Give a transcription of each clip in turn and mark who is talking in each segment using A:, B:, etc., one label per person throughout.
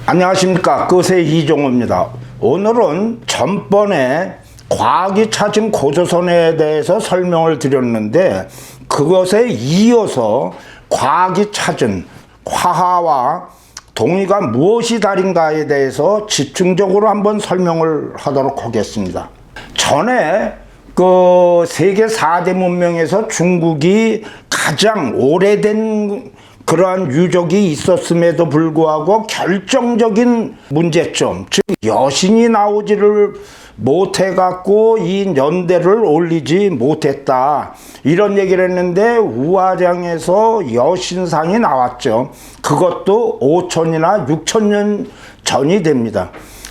A: 안녕하십니까, 끝의 이종호입니다. 오늘은 전번에 과학이 찾은 고조선에 대해서 설명을 드렸는데, 그것에 이어서 과학이 찾은 화하와 동의가 무엇이 다른가에 대해서 집중적으로 한번 설명을 하도록 하겠습니다. 전에 그 세계 4대 문명에서 중국이 가장 오래된 그러한 유적이 있었음에도 불구하고 결정적인 문제점, 즉 여신이 나오지를 못해갖고 이 연대를 올리지 못했다, 이런 얘기를 했는데 우화장에서 여신상이 나왔죠. 그것도 5천이나 6천년 전이 됩니다.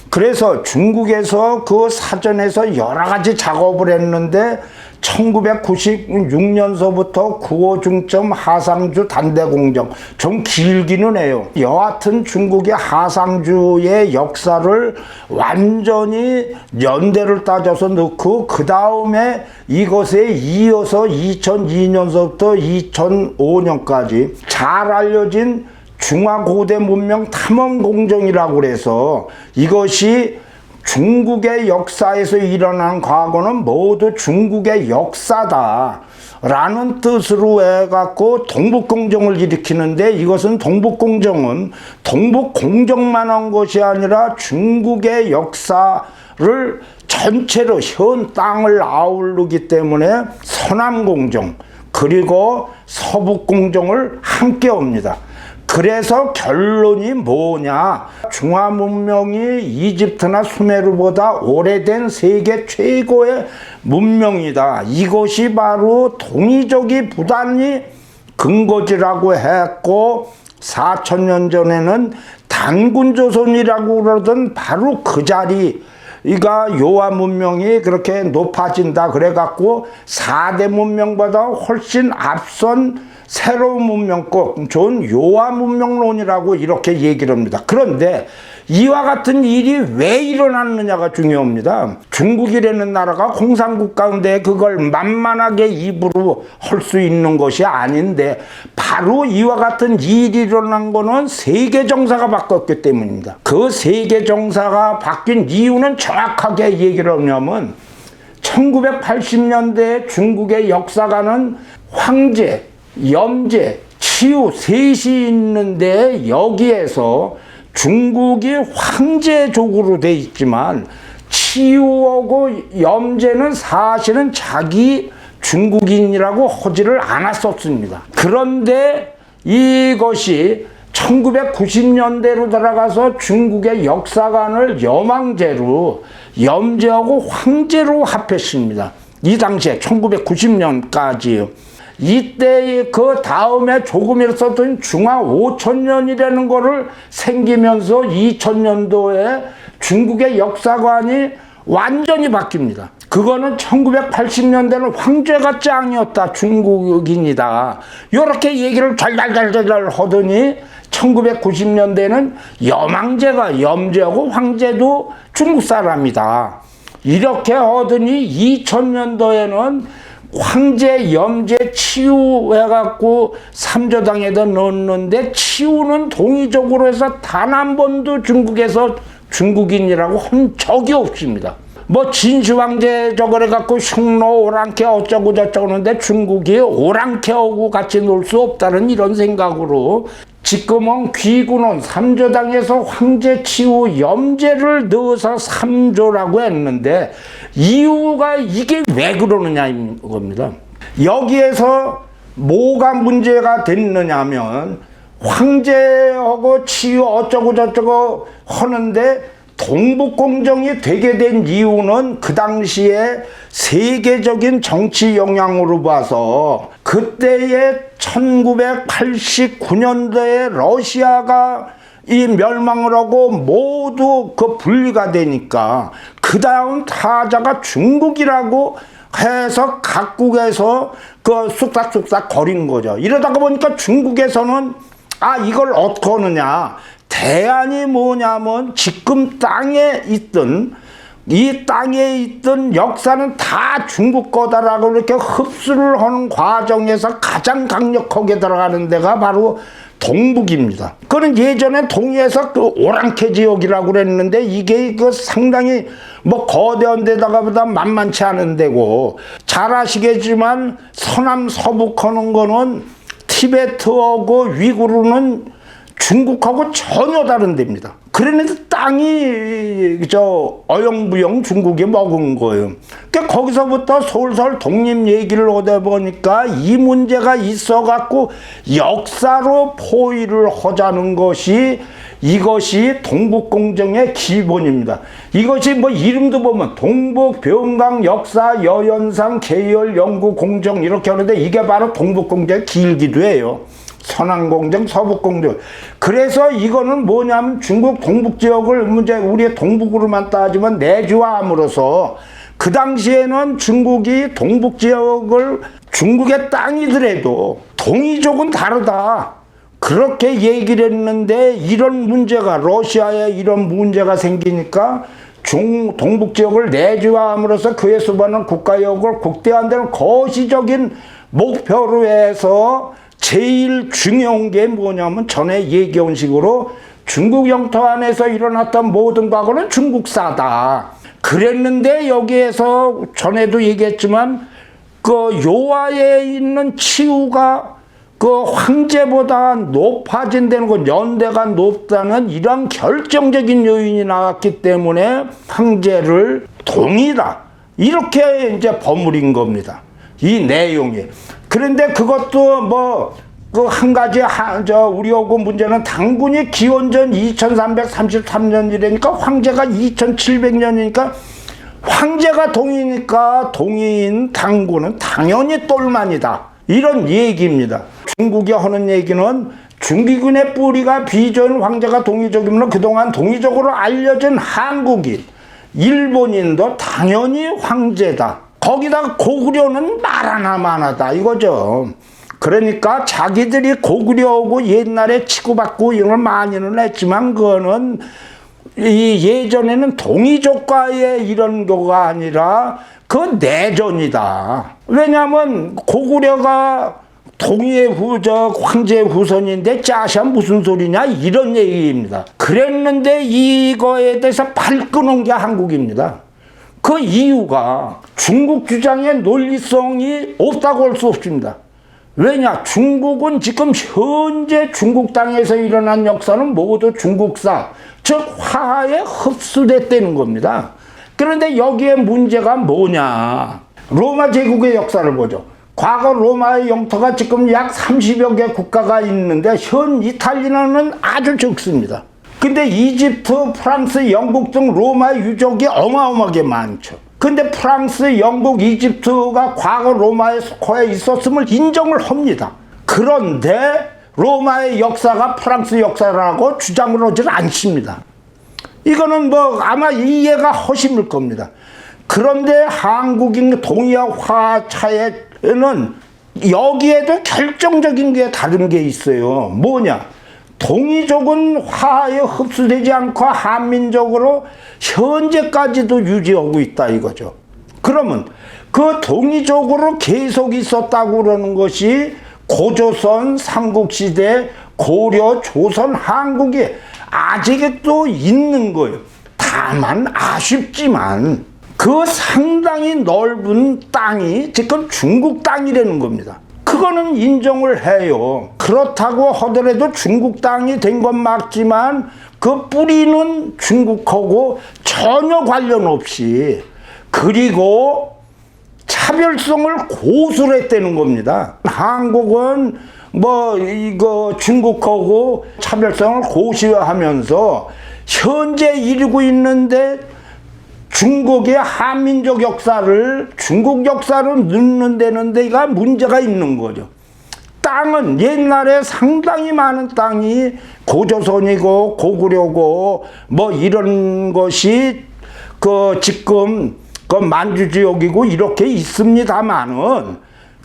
A: 그래서 중국에서 그 사전에서 여러 가지 작업을 했는데 1996년서부터 구호중점 하상주 단대공정, 좀 길기는 해요. 여하튼 중국의 하상주의 역사를 완전히 연대를 따져서 넣고, 그 다음에 이것에 이어서 2002년서부터 2005년까지 잘 알려진 중화고대 문명 탐험공정이라고 그래서, 이것이 중국의 역사에서 일어난 과거는 모두 중국의 역사다 라는 뜻으로 해갖고 동북공정을 일으키는데, 이것은 동북공정은 동북공정만 한 것이 아니라 중국의 역사를 전체로 현 땅을 아우르기 때문에 서남공정 그리고 서북공정을 함께 옵니다. 그래서 결론이 뭐냐? 중화문명이 이집트나 수메르보다 오래된 세계 최고의 문명이다. 이것이 바로 동이족이 부단히 근거지라고 했고, 4천년 전에는 단군조선이라고 그러던 바로 그 자리가 요하 문명이 그렇게 높아진다 그래갖고 4대 문명보다 훨씬 앞선 새로운 문명, 꼭 좋은 요하 문명론이라고 이렇게 얘기를 합니다. 그런데 이와 같은 일이 왜 일어났느냐가 중요합니다. 중국이라는 나라가 공산국 가운데 그걸 만만하게 입으로 할 수 있는 것이 아닌데, 바로 이와 같은 일이 일어난 거는 세계 정사가 바뀌었기 때문입니다. 그 세계 정사가 바뀐 이유는 정확하게 얘기를 하냐면, 1980년대에 중국의 역사가는 황제, 염제, 치유 셋이 있는데, 여기에서 중국이 황제족으로 돼 있지만 치유하고 염제는 사실은 자기 중국인이라고 하지를 않았었습니다. 그런데 이것이 1990년대로 들어가서 중국의 역사관을 여망제로, 염제하고 황제로 합했습니다. 이 당시에 1990년까지요. 이때 그 다음에 조금이라도 중화 5천년이라는 거를 생기면서 2000년도에 중국의 역사관이 완전히 바뀝니다. 그거는 1980년대는 황제가 짱이었다, 중국인이다, 이렇게 얘기를 잘잘잘잘 하더니 1990년대는 여망제가, 염제하고 황제도 중국 사람이다, 이렇게 하더니 2000년도에는 황제, 염제, 치유 해갖고 삼조당에다 넣었는데, 치유는 동의적으로 해서 단 한 번도 중국에서 중국인이라고 한 적이 없습니다. 뭐 진시황제 저걸 해갖고 흉노 오랑캐 어쩌고 저쩌고 하는데 중국이 오랑캐하고 같이 놀 수 없다는 이런 생각으로 지금은 귀군은 삼조당에서 황제, 치유, 염제를 넣어서 삼조라고 했는데, 이유가 이게 왜 그러느냐인 겁니다. 여기에서 뭐가 문제가 됐느냐면, 황제하고 치유 어쩌고 저쩌고 하는데 동북공정이 되게 된 이유는 그 당시에 세계적인 정치 영향으로 봐서, 그때에 1989년도에 러시아가 이 멸망을 하고 모두 그 분리가 되니까 그 다음 타자가 중국이라고 해서 각국에서 그 쑥닥쑥닥 거린 거죠. 이러다가 보니까 중국에서는 이걸 어떻게 하느냐, 대안이 뭐냐면 지금 땅에 있던 이 땅에 있던 역사는 다 중국 거다라고 이렇게 흡수를 하는 과정에서 가장 강력하게 들어가는 데가 바로 동북입니다. 그는 예전에 동해에서 그 오랑캐 지역이라고 그랬는데 이게 그 상당히 뭐 거대한 데다가보다 만만치 않은 데고, 잘 아시겠지만 서남 서북하는 거는 티베트하고 위구르는 중국하고 전혀 다른 데입니다. 그랬는데 땅이 어영부영 중국이 먹은 거예요. 그러니까 거기서부터 솔솔 독립 얘기를 하다 보니까 이 문제가 있어갖고 역사로 포위를 하자는 것이, 이것이 동북공정의 기본입니다. 이것이 뭐 이름도 보면 동북, 병강, 역사, 여연상, 계열, 연구, 공정 이렇게 하는데 이게 바로 동북공정의 길기도 해요. 서남공정, 서북공정. 그래서 이거는 뭐냐면 중국 동북지역을 문제 우리의 동북으로만 따지면 내주함으로써 그 당시에는 중국이 동북지역을 중국의 땅이더라도 동이족은 다르다, 그렇게 얘기를 했는데, 이런 문제가 러시아에 이런 문제가 생기니까 동북지역을 내주함으로써 그에 수반한 국가역을 국대화한다는 거시적인 목표로 해서 제일 중요한 게 뭐냐면 전에 얘기한 식으로 중국 영토 안에서 일어났던 모든 과거는 중국사다 그랬는데, 여기에서 전에도 얘기했지만 그 요하에 있는 치우가 그 황제보다 높아진다는 건, 연대가 높다는 이런 결정적인 요인이 나왔기 때문에 황제를 동이다 이렇게 이제 버무린 겁니다, 이 내용이. 그런데 그것도 뭐 그 한 가지 우리하고 문제는 당군이 기원전 2333년이라니까 황제가 2700년이니까 황제가 동이니까 동인 당군은 당연히 똘만이다, 이런 얘기입니다. 중국이 하는 얘기는 중기군의 뿌리가 비전 황제가 동이족이면 그동안 동이족으로 알려진 한국인, 일본인도 당연히 황제다. 거기다가 고구려는 말 하나만 하다 이거죠. 그러니까 자기들이 고구려하고 옛날에 치고받고 이런 걸 많이는 했지만 그거는 예전에는 동이족과의 이런 거가 아니라 그 내전이다. 왜냐하면 고구려가 동이의 황제의 후손인데 짜샤 무슨 소리냐 이런 얘기입니다. 그랬는데 이거에 대해서 발끈한 게 한국입니다. 그 이유가 중국 주장의 논리성이 없다고 할 수 없습니다. 왜냐, 중국은 지금 현재 중국 땅에서 일어난 역사는 모두 중국사, 즉 화하에 흡수됐다는 겁니다. 그런데 여기에 문제가 뭐냐, 로마 제국의 역사를 보죠. 과거 로마의 영토가 지금 약 30여 개 국가가 있는데 현 이탈리아는 아주 적습니다. 근데 이집트, 프랑스, 영국 등 로마의 유적이 어마어마하게 많죠. 근데 프랑스, 영국, 이집트가 과거 로마의 속하에 있었음을 인정을 합니다. 그런데 로마의 역사가 프랑스 역사라고 주장을 하지 않습니다. 이거는 뭐 아마 이해가 허심일 겁니다. 그런데 한국인 동이와 화 차이는 여기에도 결정적인 게 다른 게 있어요. 뭐냐? 동이족은 화하에 흡수되지 않고 한민족으로 현재까지도 유지하고 있다 이거죠. 그러면 그 동이족으로 계속 있었다고 그러는 것이 고조선, 삼국시대, 고려, 조선, 한국이 아직도 있는 거예요. 다만 아쉽지만 그 상당히 넓은 땅이 지금 중국 땅이라는 겁니다. 그거는 인정을 해요. 그렇다고 하더라도 중국 땅이 된 건 맞지만 그 뿌리는 중국하고 전혀 관련 없이, 그리고 차별성을 고수했다는 겁니다. 한국은 뭐 이거 중국하고 차별성을 고시하면서 현재 이루고 있는데 중국의 한민족 역사를 중국 역사로 넣는 데는 데가 문제가 있는 거죠. 땅은 옛날에 상당히 많은 땅이 고조선이고 고구려고 뭐 이런 것이 그 지금 그 만주 지역이고 이렇게 있습니다만은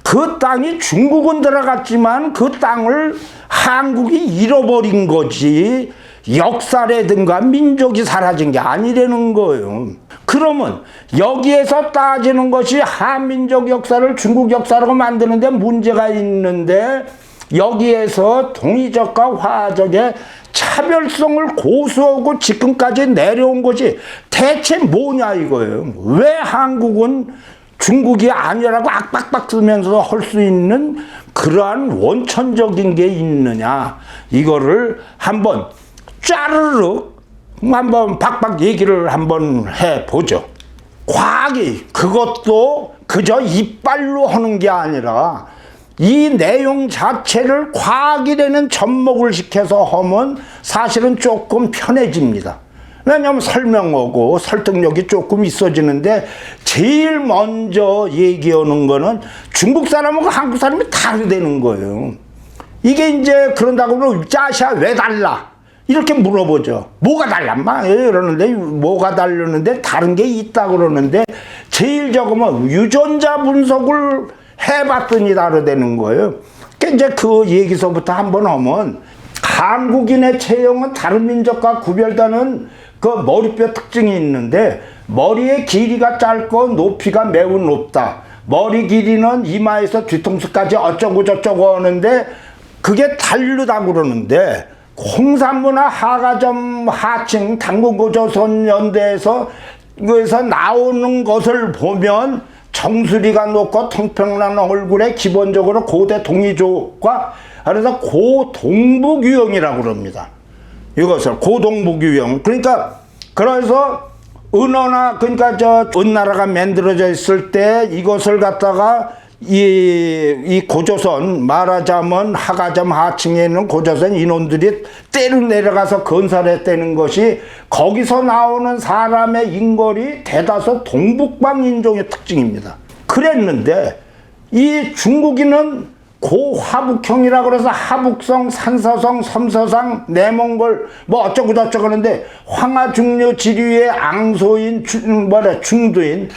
A: 그 땅이 중국은 들어갔지만 그 땅을 한국이 잃어버린 거지 역사라든가 민족이 사라진 게 아니라는 거예요. 그러면 여기에서 따지는 것이 한민족 역사를 중국 역사라고 만드는데 문제가 있는데 여기에서 동의적과 화적의 차별성을 고수하고 지금까지 내려온 것이 대체 뭐냐 이거예요. 왜 한국은 중국이 아니라고 악박박 쓰면서 할 수 있는 그러한 원천적인 게 있느냐, 이거를 한번 짜르륵 한번 박박 얘기를 한번 해보죠. 과학이 그것도 그저 이빨로 하는 게 아니라 이 내용 자체를 과학이라는 접목을 시켜서 하면 사실은 조금 편해집니다. 왜냐하면 설명하고 설득력이 조금 있어지는데, 제일 먼저 얘기하는 거는 중국 사람하고 한국 사람이 다르다는 거예요. 이게 이제 그런다고 그러면 짜샤 왜 달라? 이렇게 물어보죠. 뭐가 달랐마? 이러는데 뭐가 다르는데 다른 게 있다 그러는데, 제일 적으면 유전자 분석을 해봤더니 다르다는 거예요. 그러니까 이제 그 얘기서부터 한번 하면, 한국인의 체형은 다른 민족과 구별되는 그 머리뼈 특징이 있는데, 머리의 길이가 짧고 높이가 매우 높다. 머리 길이는 이마에서 뒤통수까지 어쩌고 저쩌고 하는데 그게 다르다 그러는데, 홍산부나 하가점 하층 당군고조선 연대에서 그에서 나오는 것을 보면 정수리가 높고 통평난 얼굴에 기본적으로 고대 동이족과, 그래서 고동북 유형이라고 그럽니다. 이것을 고동북 유형. 그러니까 그래서 은어나, 그러니까 저 은나라가 만들어져 있을 때 이것을 갖다가 이 고조선, 말하자면 하가점 하층에 있는 고조선 인원들이 때로 내려가서 건설했다는 것이, 거기서 나오는 사람의 인골이 대다수 동북방 인종의 특징입니다. 그랬는데 이 중국인은 고화북형이라고 그래서 하북성, 산서성, 섬서상, 내몽골 뭐 어쩌고 저쩌고 하는데, 황하중류 지류의 앙소인, 중두인,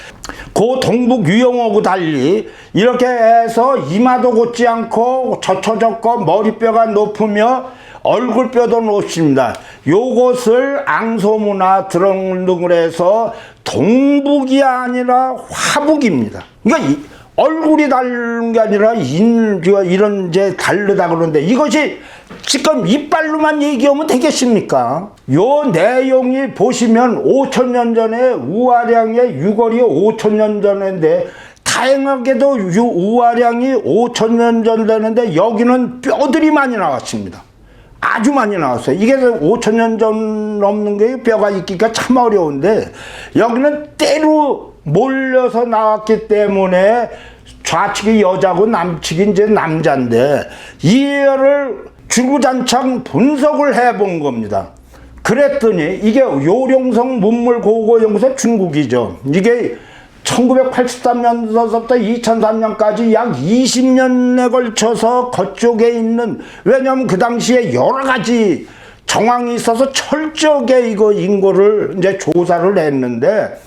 A: 고동북 유형하고 달리 이렇게 해서 이마도 곧지 않고 젖혀졌고 머리뼈가 높으며 얼굴뼈도 높습니다. 요것을 앙소문화 등을 해서 동북이 아니라 화북입니다. 그러니까 얼굴이 다른 게 아니라 이런 이제 다르다 그러는데, 이것이 지금 이빨로만 얘기하면 되겠습니까? 요 내용이 보시면 5,000년 전에 우아량의 유골이 5,000년 전인데, 다행하게도 우아량이 5,000년 전 되는데 여기는 뼈들이 많이 나왔습니다. 아주 많이 나왔어요. 이게 5,000년 전 넘는 게 뼈가 있기가 참 어려운데, 여기는 때로 몰려서 나왔기 때문에 좌측이 여자고 남측이 이제 남자인데, 이를 주구장창 분석을 해본 겁니다. 그랬더니 이게 요령성 문물고고연구소 중국이죠. 이게 1983년서부터 2003년까지 약 20년에 걸쳐서 그쪽에 있는, 왜냐하면 그 당시에 여러 가지 정황이 있어서 철저하게 이거 인골을 이제 조사를 했는데,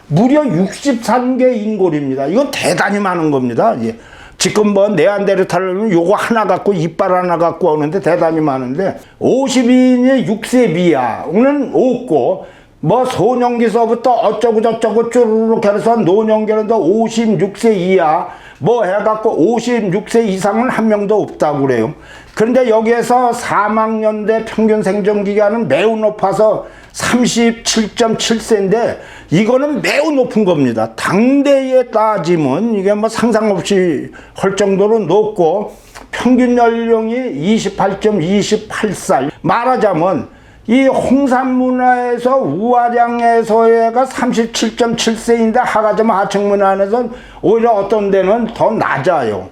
A: 무려 63개 인골입니다. 이건 대단히 많은 겁니다. 예. 지금 뭐 네안데르탈은 요거 하나 갖고 이빨 하나 갖고 오는데 대단히 많은데, 52인이 6세 미하는 없고, 뭐 소년기서부터 어쩌고 저쩌고 쭈르륵 해서 노년기는 56세 이하 뭐 해갖고 56세 이상은 한 명도 없다고 그래요. 그런데 여기에서 사망연대 평균 생존기간은 매우 높아서 37.7세인데 이거는 매우 높은 겁니다. 당대에 따지면 이게 뭐 상상 없이 할 정도로 높고, 평균 연령이 28.28살. 말하자면 이 홍산문화에서 우아량에서가 37.7세인데 하가점 하층문화에서는 오히려 어떤 데는 더 낮아요.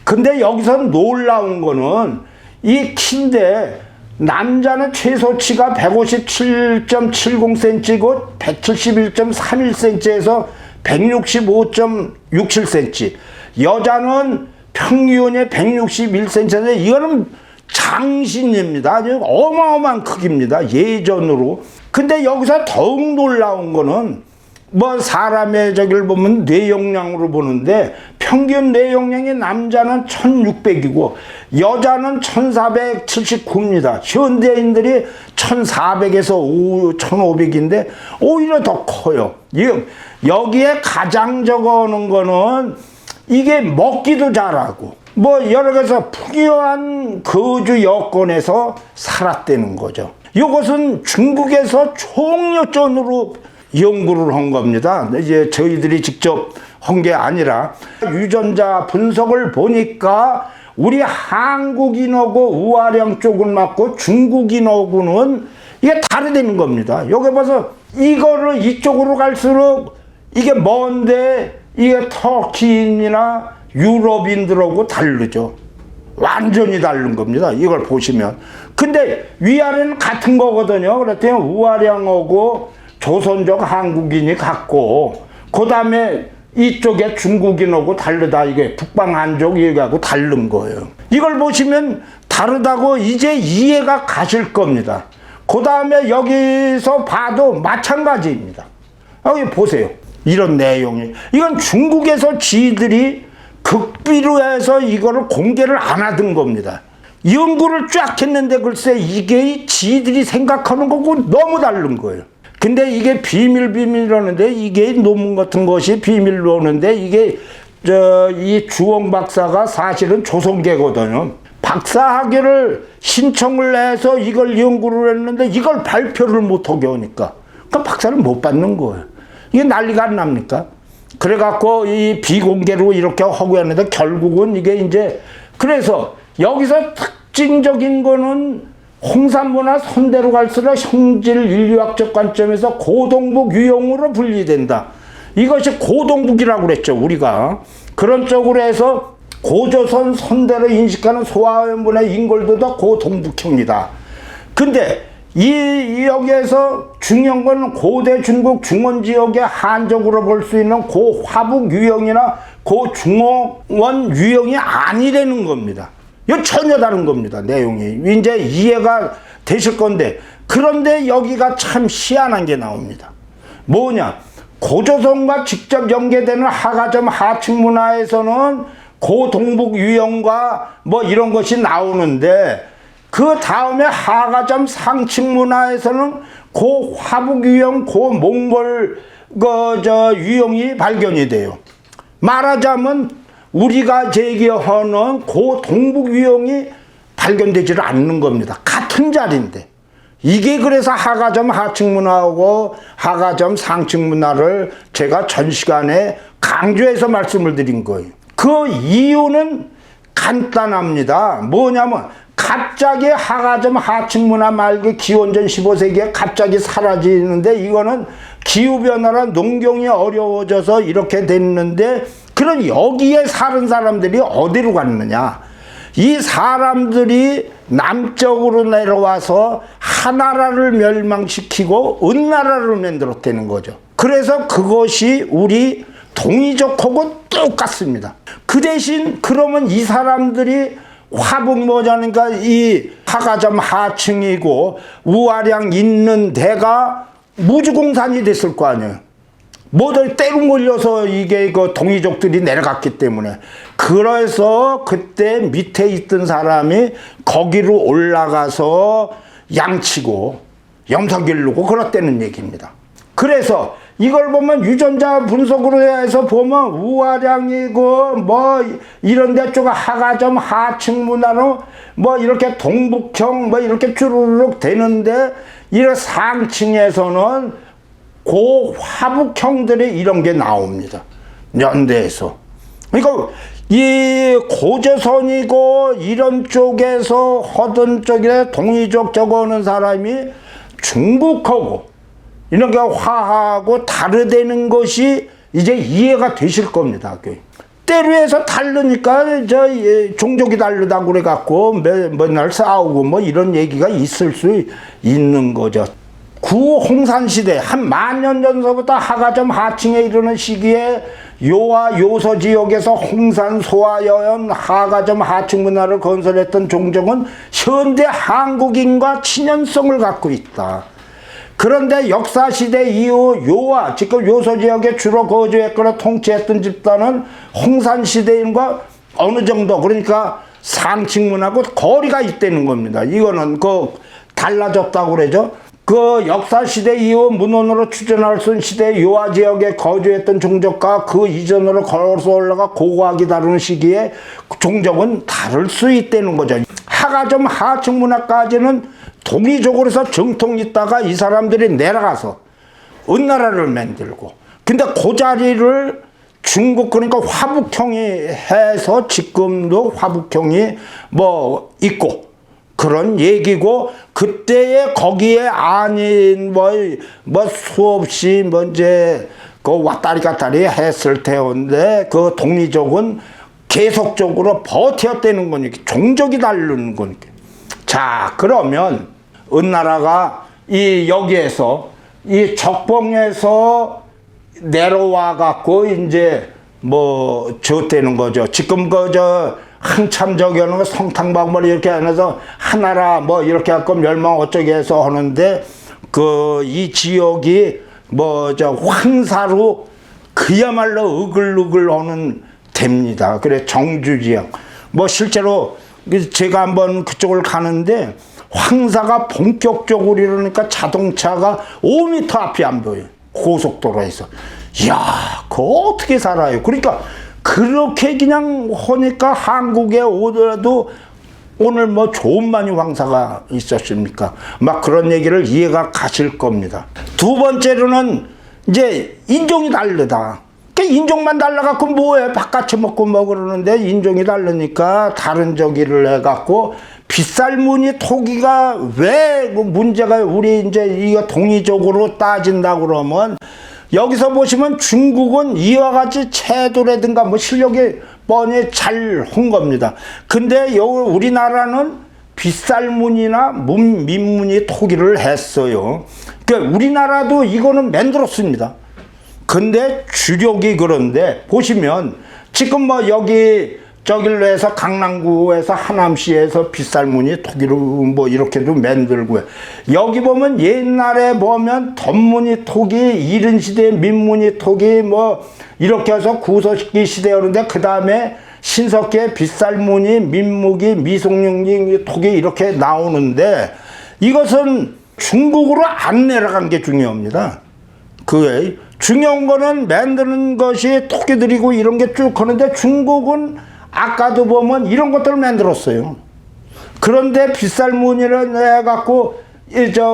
A: 근데 여기서 놀라운 거는 이 키인데, 남자는 최소치가 157.70cm고 171.31cm에서 165.67cm, 여자는 평균이 161cm인데 이거는 장신입니다. 아주 어마어마한 크기입니다, 예전으로. 근데 여기서 더욱 놀라운 거는 뭐 사람의 저기를 보면 뇌용량으로 보는데, 평균 뇌용량이 남자는 1600이고 여자는 1479입니다. 현대인들이 1400에서 1500인데 오히려 더 커요. 여기에 가장 적어오는 거는 이게 먹기도 잘하고 뭐 여러 가지서 풍요한 거주 여건에서 살았다는 거죠. 이것은 중국에서 총력전으로 연구를 한 겁니다. 이제 저희들이 직접 한 게 아니라 유전자 분석을 보니까 우리 한국인하고 우아량 쪽을 맞고 중국인하고는 이게 다르다는 겁니다. 여기 봐서 이거를 이쪽으로 갈수록 이게 먼데 이게 터키인이나 유럽인들하고 다르죠. 완전히 다른 겁니다. 이걸 보시면. 근데 위아래는 같은 거거든요. 그랬더니 우아량하고 조선족 한국인이 같고, 그 다음에 이쪽에 중국인하고 다르다. 이게 북방한족 얘기하고 다른 거예요. 이걸 보시면 다르다고 이제 이해가 가실 겁니다. 그 다음에 여기서 봐도 마찬가지입니다. 여기 보세요. 이런 내용이. 이건 중국에서 지들이 극비로 해서 이거를 공개를 안 하던 겁니다. 연구를 쫙 했는데 글쎄 이게 지들이 생각하는 거고 너무 다른 거예요. 근데 이게 비밀이라는데 이게 논문 같은 것이 비밀로 오는데 이게 이 주홍 박사가 사실은 조선계거든요. 박사학위를 신청을 해서 이걸 연구를 했는데 이걸 발표를 못하게 하니까 그 박사를 못 받는 거예요. 이게 난리가 안 납니까? 그래갖고 이 비공개로 이렇게 하고 했는데 결국은 이게 이제 그래서 여기서 특징적인 거는 홍산문화 선대로 갈수록 형질 인류학적 관점에서 고동북 유형으로 분리된다. 이것이 고동북이라고 그랬죠, 우리가. 그런 쪽으로 해서 고조선 선대로 인식하는 소아원문의 인골도도 고동북형이다. 근데 여기에서 중요한 건 고대 중국 중원 지역의 한족으로 볼 수 있는 고화북 유형이나 고중원 유형이 아니라는 겁니다. 이거 전혀 다른 겁니다, 내용이. 이제 이해가 되실 건데, 그런데 여기가 참 희한한 게 나옵니다. 뭐냐? 고조선과 직접 연계되는 하가점 하층 문화에서는 고동북 유형과 뭐 이런 것이 나오는데, 그 다음에 하가점 상층 문화에서는 고화북 유형, 고몽골 유형이 발견이 돼요. 말하자면 우리가 제기하는 고동북 유형이 발견되지를 않는 겁니다. 같은 자리인데. 이게 그래서 하가점 하층 문화하고 하가점 상층 문화를 제가 전 시간에 강조해서 말씀을 드린 거예요. 그 이유는 간단합니다. 뭐냐면 갑자기 하가점 하층 문화 말고 기원전 15세기에 갑자기 사라지는데 이거는 기후변화라 농경이 어려워져서 이렇게 됐는데 그럼 여기에 사는 사람들이 어디로 갔느냐? 이 사람들이 남쪽으로 내려와서 하나라를 멸망시키고 은나라를 만들었다는 거죠. 그래서 그것이 우리 동이족하고 똑같습니다. 그 대신 그러면 이 사람들이 화북 뭐냐니까 이 하가점 하층이고 우아량 있는 데가 무주공산이 됐을 거 아니에요. 뭐들 때로 몰려서 이게 그 동이족들이 내려갔기 때문에. 그래서 그때 밑에 있던 사람이 거기로 올라가서 양치고 염소 기르고 그랬다는 얘기입니다. 그래서 이걸 보면 유전자 분석으로 해서 보면 우아량이고 뭐 이런 데 쪽 하가점 하층 문화로 뭐 이렇게 동북형 뭐 이렇게 주르륵 되는데 이 상층에서는 고화북형들이 이런 게 나옵니다. 연대에서. 그러니까 이 고조선이고 이런 쪽에서 하던 쪽에 동이족 적어오는 사람이 중국하고 이런 게 화하고 다르다는 것이 이제 이해가 되실 겁니다. 때로에서 다르니까 종족이 다르다고 그래갖고 맨날 싸우고 뭐 이런 얘기가 있을 수 있는 거죠. 구홍산시대 한 10,000년 전서부터 하가점 하층에 이르는 시기에 요와 요서 지역에서 홍산 소아여연 하가점 하층 문화를 건설했던 종족은 현대 한국인과 친연성을 갖고 있다. 그런데 역사시대 이후 요와 지금 요소 지역에 주로 거주했거나 통치했던 집단은 홍산시대인과 어느 정도 그러니까 상층 문화하고 거리가 있다는 겁니다. 이거는 달라졌다고 그러죠. 그 역사시대 이후 문헌으로 추전할 수 있는 시대 요하 지역에 거주했던 종족과 그 이전으로 걸어서 올라가 고고하게 다루는 시기에 종족은 다를 수 있다는 거죠. 하가점 하층 문화까지는 동이족으로서 정통이 있다가 이 사람들이 내려가서 은나라를 만들고, 근데 그 자리를 중국, 그러니까 화북형이 해서 지금도 화북형이 뭐 있고 그런 얘기고, 그때에 거기에 아닌 뭐 수없이 뭐 이제 그 왔다리 갔다리 했을 때인데, 그 독립족은 계속적으로 버텼다는 거니까, 종족이 다르는 거니까. 자, 그러면 은나라가 이 여기에서 이 적봉에서 내려와 갖고 이제 뭐 졌다는 거죠. 지금 그저 한참 저기 하는 거 성탕박물 이렇게 하면서 하나라 뭐 이렇게 갖고 멸망 어쩌게 해서 하는데, 그 이 지역이 뭐 저 황사로 그야말로 으글으글 하는 됩니다. 그래 정주 지역 뭐 실제로 제가 한번 그쪽을 가는데 황사가 본격적으로 이러니까 자동차가 5m 앞이 안 보여요. 고속도로에서. 이야, 그거 어떻게 살아요? 그러니까 그렇게 그냥 하니까 한국에 오더라도 오늘 뭐 좋은 많이 황사가 있었습니까? 막 그런 얘기를 이해가 가실 겁니다. 두 번째로는 이제 인종이 다르다. 인종만 달라갖고 뭐해? 바깥에 먹고 뭐 그러는데 인종이 다르니까 다른 저기를 해갖고 빗살무늬 토기가 왜 문제가, 우리 이제 이거 동의적으로 따진다 그러면 여기서 보시면 중국은 이와 같이 채도라든가 뭐 실력이 뻔히 잘 한 겁니다. 근데 여기 우리나라는 빗살무늬나 민무늬 토기를 했어요. 그러니까 우리나라도 이거는 만들었습니다. 근데 주력이 그런데 보시면 지금 뭐 여기 저길로 해서 강남구에서 하남시에서 빗살무늬 토기로 뭐 이렇게도 만들고요. 여기 보면 옛날에 보면 덧무늬 토기, 이른 시대 민무늬 토기 뭐 이렇게 해서 구석기 시대였는데, 그 다음에 신석기에 빗살무늬, 민무기, 미송영리 토기 이렇게 나오는데, 이것은 중국으로 안 내려간 게 중요합니다. 그게 중요한 거는 만드는 것이 토끼들이고 이런 게 쭉 하는데, 중국은 아까도 보면 이런 것들을 만들었어요. 그런데 빗살무늬를 해갖고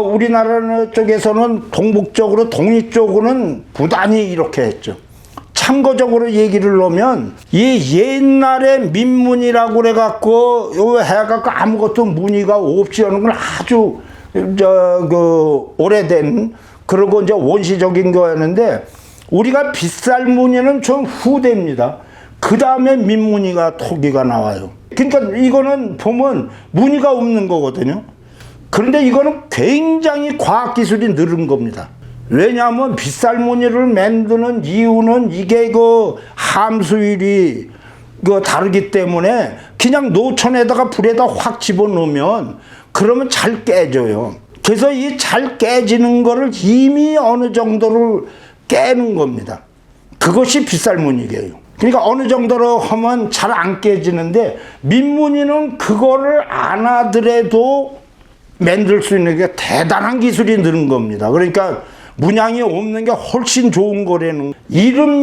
A: 우리나라 쪽에서는 동북쪽으로 독립적으로는 부단히 이렇게 했죠. 참고적으로 얘기를 놓으면 이 옛날에 민무늬라고 그래갖고 해갖고 아무것도 무늬가 없이 하는 건 아주 오래된, 그리고 이제 원시적인 거였는데, 우리가 빗살무늬는 좀 후대입니다. 그 다음에 민무늬가 토기가 나와요. 그러니까 이거는 보면 무늬가 없는 거거든요. 그런데 이거는 굉장히 과학기술이 늘은 겁니다. 왜냐하면 빗살무늬를 만드는 이유는 이게 그 함수율이 다르기 때문에 그냥 노천에다가 불에다 확 집어넣으면 그러면 잘 깨져요. 그래서 이 잘 깨지는 거를 이미 어느 정도를 깨는 겁니다. 그것이 빗살무늬예요. 그러니까 어느 정도로 하면 잘 안 깨지는데, 민무늬는 그거를 안 하더라도 만들 수 있는 게 대단한 기술이 늘은 겁니다. 그러니까 문양이 없는 게 훨씬 좋은 거라는. 이른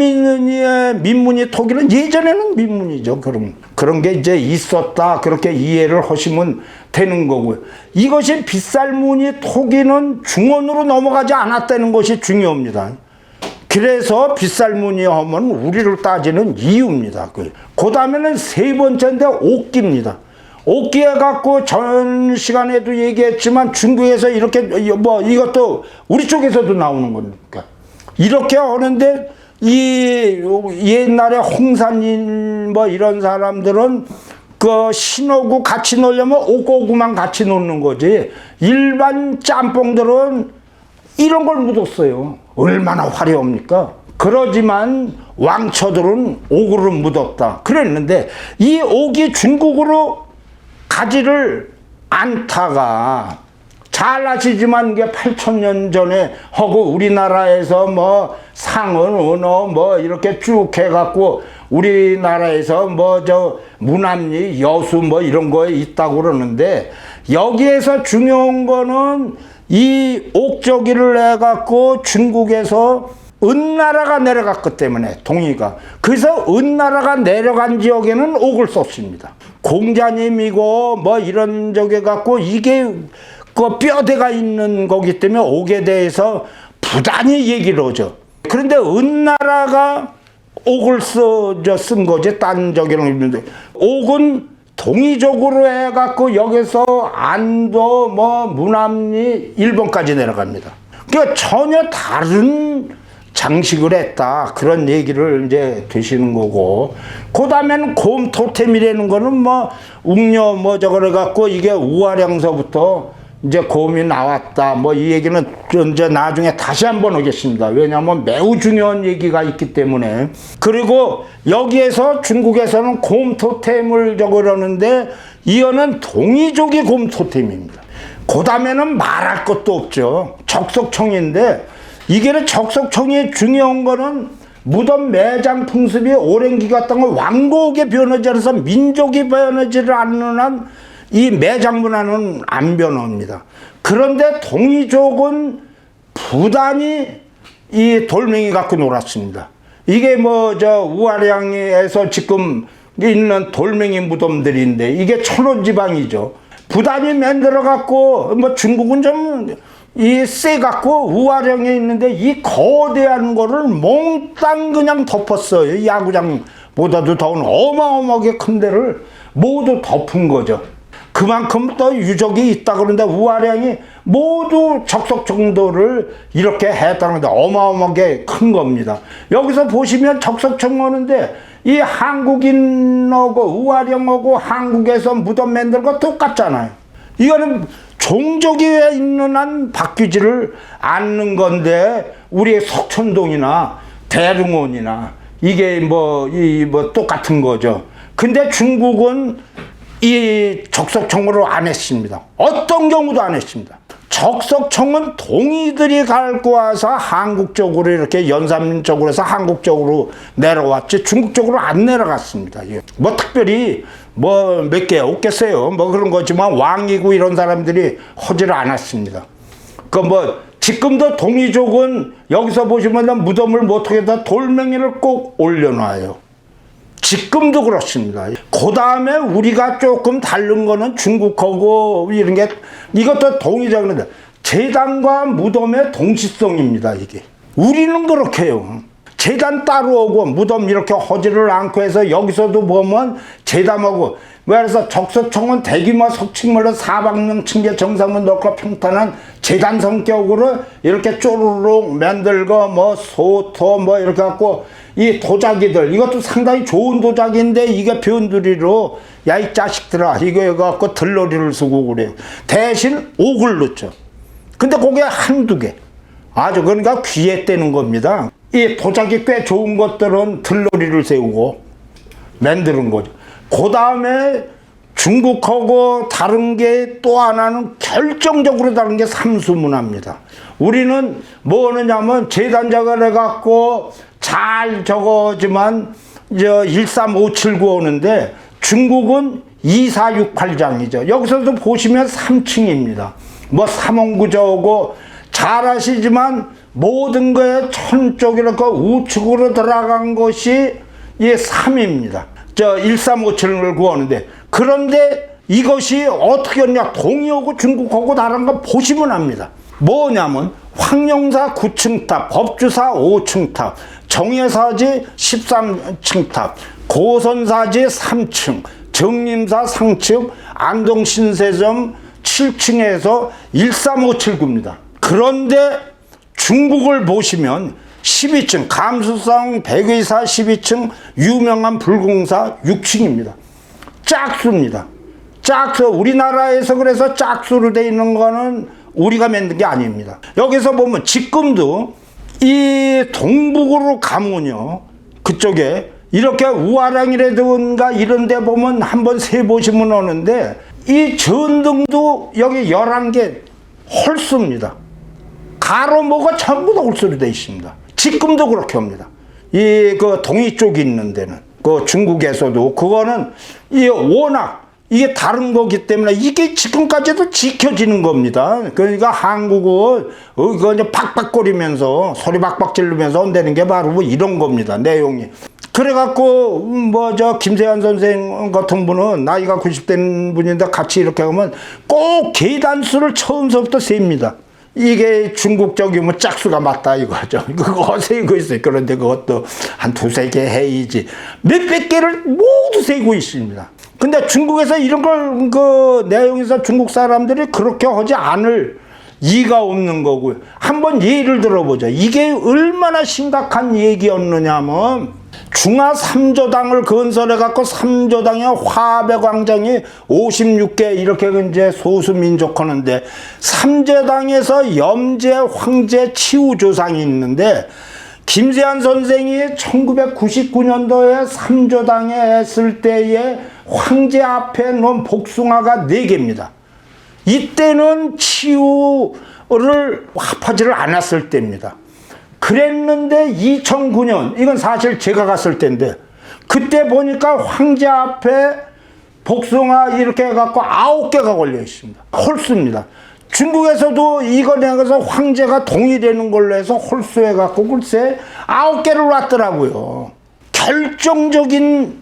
A: 민무늬 토기는 예전에는 민무늬죠. 그런 게 이제 있었다, 그렇게 이해를 하시면 되는 거고요. 이것이 빗살무늬 토기는 중원으로 넘어가지 않았다는 것이 중요합니다. 그래서 빗살무늬 하면 우리를 따지는 이유입니다. 그 다음에는 세 번째인데 옥기입니다. 옥기 해갖고 전 시간에도 얘기했지만 중국에서 이렇게 뭐 이것도 우리 쪽에서도 나오는 거니까 이렇게 하는데, 이 옛날에 홍산인 뭐 이런 사람들은 그 신호구 같이 놀려면 옥고구만 같이 놓는 거지, 일반 짬뽕들은 이런 걸 묻었어요. 얼마나 화려합니까? 그러지만 왕초들은 옥으로 묻었다 그랬는데, 이 옥이 중국으로 가지를 않다가, 잘 아시지만 이게 8,000년 전에 하고 우리나라에서 뭐 상은 언어 뭐 이렇게 쭉 해갖고 우리나라에서 뭐 문합리 여수 뭐 이런 거에 있다고 그러는데, 여기에서 중요한 거는 이 옥저기를 해갖고 중국에서 은나라가 내려갔기 때문에 동이가 그래서 은나라가 내려간 지역에는 옥을 썼습니다. 공자님이고 뭐 이런 저게 갖고 이게 그 뼈대가 있는 거기 때문에 옥에 대해서 부단히 얘기를 하죠. 그런데 은나라가 옥을 쓴 거지 딴 저기는 있는데 옥은 동의적으로 해갖고 여기서 안도 뭐 무남리 일본까지 내려갑니다. 그러니까 전혀 다른 장식을 했다 그런 얘기를 이제 되시는 거고 그 다음에는 곰 토템이라는 거는 뭐 웅녀 뭐 저거를 갖고 이게 우아량서부터 이제 곰이 나왔다 뭐 이 얘기는 이제 나중에 다시 한번 하겠습니다. 왜냐하면 매우 중요한 얘기가 있기 때문에. 그리고 여기에서 중국에서는 곰 토템을 적으려는데 이거는 동이족이 곰 토템입니다. 그 다음에는 말할 것도 없죠. 적석청인데 이게는 적석청이 중요한 거는 무덤 매장 풍습이 오랜 기간 동안 왕국에 변하지 않아서 민족이 변하지를 않는 한 이 매장 문화는 안 변합니다. 그런데 동이족은 부단히 이 돌멩이 갖고 놀았습니다. 이게 뭐 저 우아량에서 지금 있는 돌멩이 무덤들인데 이게 천원지방이죠. 부단히 만들어 갖고 뭐 중국은 좀 이 쎄 갖고 우아량에 있는데 이 거대한 거를 몽땅 그냥 덮었어요. 야구장보다도 더 어마어마하게 큰 데를 모두 덮은 거죠. 그만큼 또 유적이 있다 그런데 우아량이 모두 적석 정도를 이렇게 했다는데 어마어마하게 큰 겁니다. 여기서 보시면 적석청 오는데 이 한국인하고 우아량하고 한국에서 무덤 만든 거 똑같잖아요. 이거는 종족이 있는 한 바뀌지를 않는 건데 우리 석촌동이나 대릉원이나 이게 뭐 똑같은 거죠. 근데 중국은 이 적석청으로 안 했습니다. 어떤 경우도 안 했습니다. 적석청은 동이들이 갖고 와서 한국 쪽으로 이렇게 연산 쪽으로 해서 한국 쪽으로 내려왔지 중국 쪽으로 안 내려갔습니다. 뭐 특별히 뭐 몇 개 없겠어요. 뭐 그런 거지만 왕이고 이런 사람들이 하지를 않았습니다. 그 뭐 지금도 동이족은 여기서 보시면 무덤을 못하게다 돌멩이를 꼭 올려놔요. 지금도 그렇습니다. 그 다음에 우리가 조금 다른 거는 중국하고 이런 게 이것도 동의적인데 제단과 무덤의 동시성입니다. 이게 우리는 그렇게 해요. 제단 따로 오고 무덤 이렇게 허지를 않고 해서 여기서도 보면 제단하고 그래서 적석청은 대규모 석층물로 사방면 층계 정상문 넣고 평탄한 제단 성격으로 이렇게 쪼르륵 만들고 뭐 소토 뭐 이렇게 갖고 이 도자기들 이것도 상당히 좋은 도자기인데 이게 변두리로 야 이 자식들아 이거 갖고 들러리를 쓰고 그래요. 대신 옥을 넣죠. 근데 그게 한두 개 아주 그러니까 귀에 떼는 겁니다. 이 도자기 꽤 좋은 것들은 들러리를 세우고 만드는 거죠. 그 다음에 중국하고 다른 게 또 하나는 결정적으로 다른 게 삼수문화입니다. 우리는 뭐 하느냐면 재단작을 해갖고 잘 적어지만 13579 오는데 중국은 2468장이죠. 여기서도 보시면 3층입니다. 뭐 삼원구조고 잘 아시지만 모든 거에 천쪽이나 그 우측으로 들어간 것이 이 3입니다. 1357을 구하는데 그런데 이것이 어떻게 했냐 동이하고 중국하고 다른 거 보시면 압니다. 뭐냐면 황룡사 9층 탑, 법주사 5층 탑, 정예사지 13층 탑, 고선사지 3층, 정림사 상층, 안동신세점 7층에서 13579입니다. 그런데 중국을 보시면 12층, 감수성 백의사 12층, 유명한 불공사 6층입니다. 짝수입니다. 짝수, 우리나라에서 그래서 짝수로 되어 있는 거는 우리가 만든 게 아닙니다. 여기서 보면 지금도 이 동북으로 가면요, 그쪽에 이렇게 우아량이라든가 이런 데 보면 한번 세보시면 오는데 이 전등도 여기 11개 홀수입니다. 가로모가 전부 다 홀수로 되어 있습니다. 지금도 그렇게 합니다. 이 그 동이 쪽이 있는 데는 그 중국에서도 그거는 이 워낙 이게 다른 거기 때문에 이게 지금까지도 지켜지는 겁니다. 그러니까 한국은 그거 이제 박박거리면서 소리 박박 지르면서 온다는 게 바로 뭐 이런 겁니다. 내용이. 그래갖고 뭐 저 김세환 선생 같은 분은 나이가 90된 분인데 같이 이렇게 하면 꼭 계단수를 처음서부터 셉니다. 이게 중국적이면 짝수가 맞다 이거죠. 그거 세고 있어요. 그런데 그것도 한 두세 개 해이지 몇백 개를 모두 세고 있습니다. 근데 중국에서 이런 걸 그 내용에서 중국 사람들이 그렇게 하지 않을 이가 없는 거고요. 한번 예를 들어보자. 이게 얼마나 심각한 얘기였느냐면 중화 3조당을 건설해갖고 3조당의 화백왕정이 56개 이렇게 이제 소수민족 하는데 3조당에서 염제, 황제, 치우조상이 있는데 김세환 선생이 1999년도에 3조당에 했을 때에 황제 앞에 놓은 복숭아가 4개입니다. 이때는 치우를 합하지를 않았을 때입니다. 그랬는데 2009년, 이건 사실 제가 갔을 때인데, 그때 보니까 황제 앞에 복숭아 이렇게 해갖고 9개가 걸려 있습니다. 홀수입니다. 중국에서도 이거 내가서 황제가 동의되는 걸로 해서 홀수해갖고 글쎄 9개를 놨더라고요. 결정적인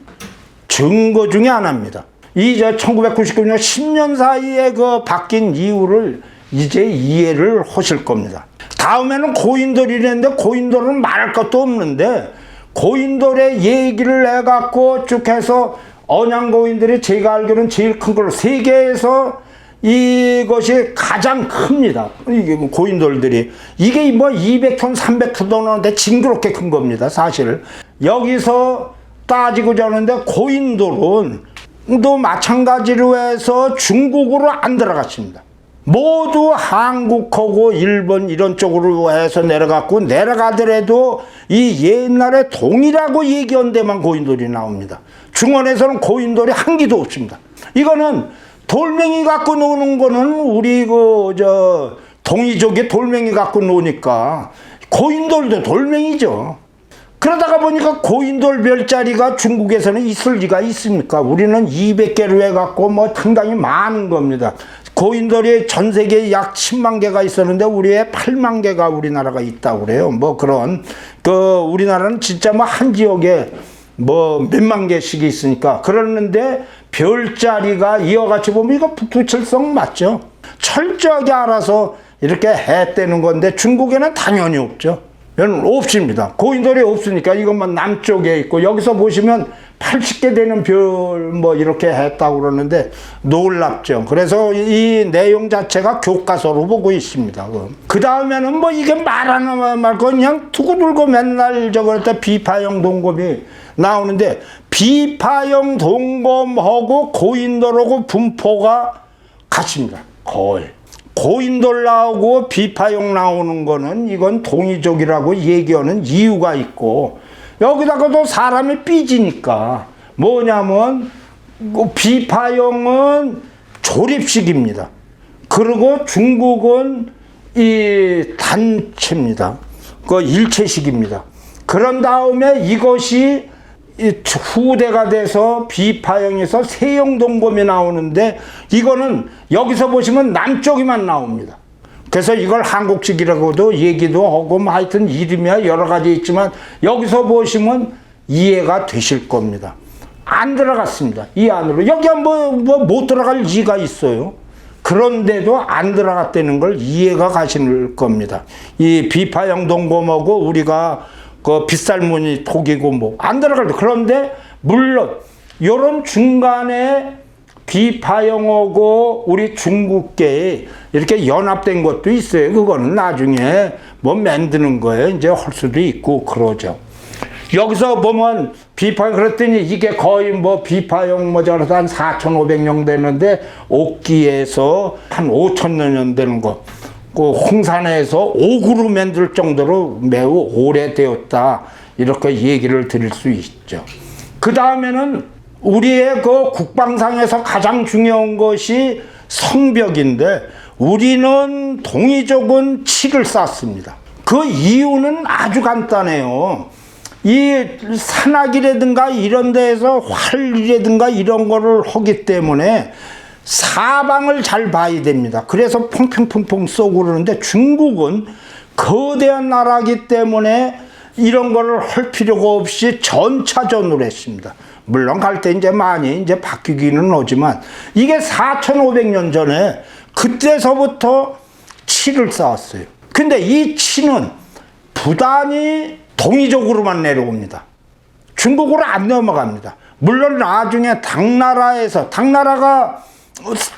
A: 증거 중에 하나입니다. 이 1999년 10년 사이에 그 바뀐 이유를 이제 이해를 하실 겁니다. 다음에는 고인돌이랬는데 고인돌은 말할 것도 없는데 고인돌의 얘기를 해갖고 쭉 해서 언양고인들이 제가 알기로는 제일 큰 걸로 세계에서 이것이 가장 큽니다. 이게 뭐 고인돌들이 이게 뭐 200톤 300톤 나오는데 징그럽게 큰 겁니다. 사실 여기서 따지고 자는데 고인돌은 또 마찬가지로 해서 중국으로 안 들어갔습니다. 모두 한국하고 일본 이런 쪽으로 해서 내려가더라도 이 옛날에 동이라고 얘기한 데만 고인돌이 나옵니다. 중원에서는 고인돌이 한 개도 없습니다. 이거는 돌멩이 갖고 노는 거는 우리 동이족이 돌멩이 갖고 노니까 고인돌도 돌멩이죠. 그러다가 보니까 고인돌 별자리가 중국에서는 있을 리가 있습니까? 우리는 200개로 해갖고 뭐 상당히 많은 겁니다. 고인돌이 전 세계에 약 10만 개가 있었는데 우리의 8만 개가 우리나라가 있다고 그래요. 뭐 그런 우리나라는 진짜 뭐 한 지역에 뭐 몇만 개씩 있으니까 그러는데 별자리가 이와 같이 보면 이거 북두칠성 맞죠? 철저하게 알아서 이렇게 했다는 건데 중국에는 당연히 없죠. 없습니다. 고인돌이 없으니까 이것만 남쪽에 있고 여기서 보시면 80개 되는 별 뭐 이렇게 했다고 그러는데 놀랍죠. 그래서 이 내용 자체가 교과서로 보고 있습니다. 그 다음에는 뭐 이게 말 하나 말고 그냥 두고두고 맨날 저거한테 비파형 동검이 나오는데 비파형 동검하고 고인돌하고 분포가 같습니다. 거의. 고인돌 나오고 비파형 나오는 거는 이건 동이족이라고 얘기하는 이유가 있고 여기다가도 사람이 삐지니까 뭐냐면 비파형은 조립식입니다. 그리고 중국은 이 단체입니다. 그 일체식입니다. 그런 다음에 이것이 후대가 돼서 비파형에서 세형 동검이 나오는데 이거는 여기서 보시면 남쪽이만 나옵니다. 그래서 이걸 한국식이라고도 얘기도 하고 뭐 하여튼 이름이야 여러 가지 있지만 여기서 보시면 이해가 되실 겁니다. 안 들어갔습니다. 이 안으로. 여기 뭐 못 들어갈 이가 있어요. 그런데도 안 들어갔다는 걸 이해가 가실 겁니다. 이 비파형 동검하고 우리가 그 빗살무늬 독이고 뭐 안 들어갈 때 그런데 물론 요런 중간에 비파형하고 우리 중국계에 이렇게 연합된 것도 있어요. 그거는 나중에 뭐 만드는 거예요. 이제 할 수도 있고 그러죠. 여기서 보면 비파형 그랬더니 이게 거의 뭐 비파형 뭐 저래서 한 4,500년 되는데 옥기에서 한 5,000년 되는 거. 그 홍산에서 옥으로 만들 정도로 매우 오래되었다. 이렇게 얘기를 드릴 수 있죠. 그 다음에는 우리의 그 국방상에서 가장 중요한 것이 성벽인데 우리는 동이족은 칠을 쌓습니다. 그 이유는 아주 간단해요. 이 산악이라든가 이런 데에서 활이라든가 이런 거를 하기 때문에 사방을 잘 봐야 됩니다. 그래서 펑펑펑펑 쏘고 그러는데 중국은 거대한 나라이기 때문에 이런 거를 할 필요가 없이 전차전으로 했습니다. 물론 갈 때 이제 많이 이제 바뀌기는 하지만 이게 4,500년 전에 그때서부터 치를 쌓았어요. 근데 이 치는 부단히 동이쪽으로만 내려옵니다. 중국으로 안 넘어갑니다. 물론 나중에 당나라가